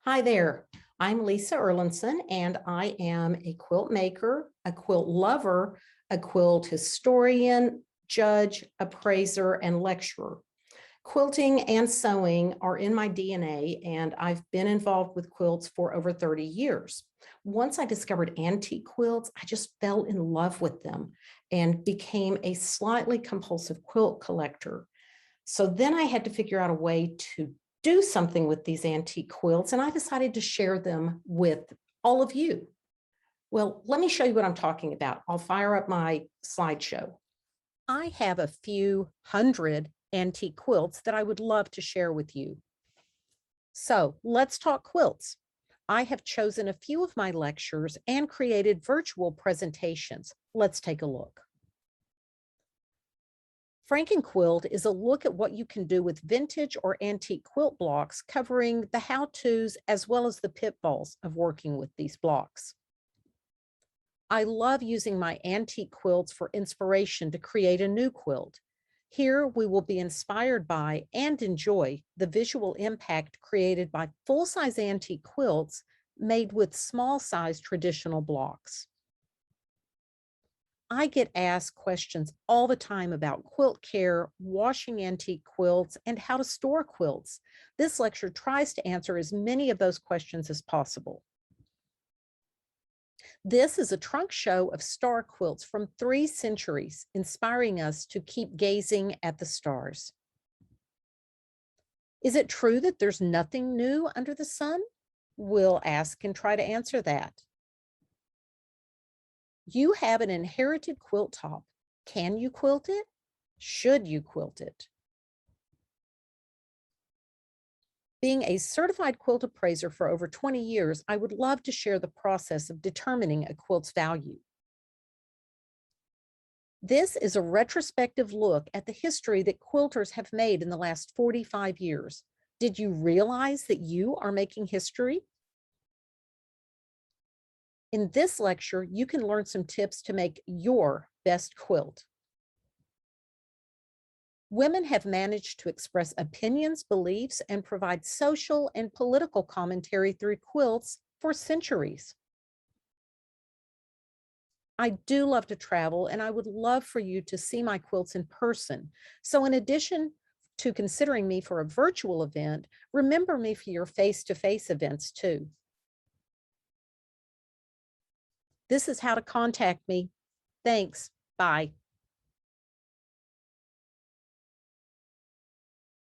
Hi there, I'm Lisa Erlandson, and I am a quilt maker, a quilt lover, a quilt historian, judge, appraiser, and lecturer. Quilting and sewing are in my DNA, and I've been involved with quilts for over 30 years. Once I discovered antique quilts, I just fell in love with them and became a slightly compulsive quilt collector. So then I had to figure out a way to do something with these antique quilts, and I decided to share them with all of you. Well, let me show you what I'm talking about. I'll fire up my slideshow. I have a few hundred antique quilts that I would love to share with you. So let's talk quilts. I have chosen a few of my lectures and created virtual presentations. Let's take a look. Frankenquilt is a look at what you can do with vintage or antique quilt blocks, covering the how-tos as well as the pitfalls of working with these blocks. I love using my antique quilts for inspiration to create a new quilt. Here we will be inspired by and enjoy the visual impact created by full-size antique quilts made with small-size traditional blocks. I get asked questions all the time about quilt care, washing antique quilts, and how to store quilts. This lecture tries to answer as many of those questions as possible. This is a trunk show of star quilts from 3 centuries, inspiring us to keep gazing at the stars. Is it true that there's nothing new under the sun? We'll ask and try to answer that. You have an inherited quilt top. Can you quilt it? Should you quilt it? Being a certified quilt appraiser for over 20 years, I would love to share the process of determining a quilt's value. This is a retrospective look at the history that quilters have made in the last 45 years. Did you realize that you are making history? In this lecture, you can learn some tips to make your best quilt. Women have managed to express opinions, beliefs, and provide social and political commentary through quilts for centuries. I do love to travel, and I would love for you to see my quilts in person. So in addition to considering me for a virtual event, remember me for your face-to-face events too. This is how to contact me. Thanks. Bye.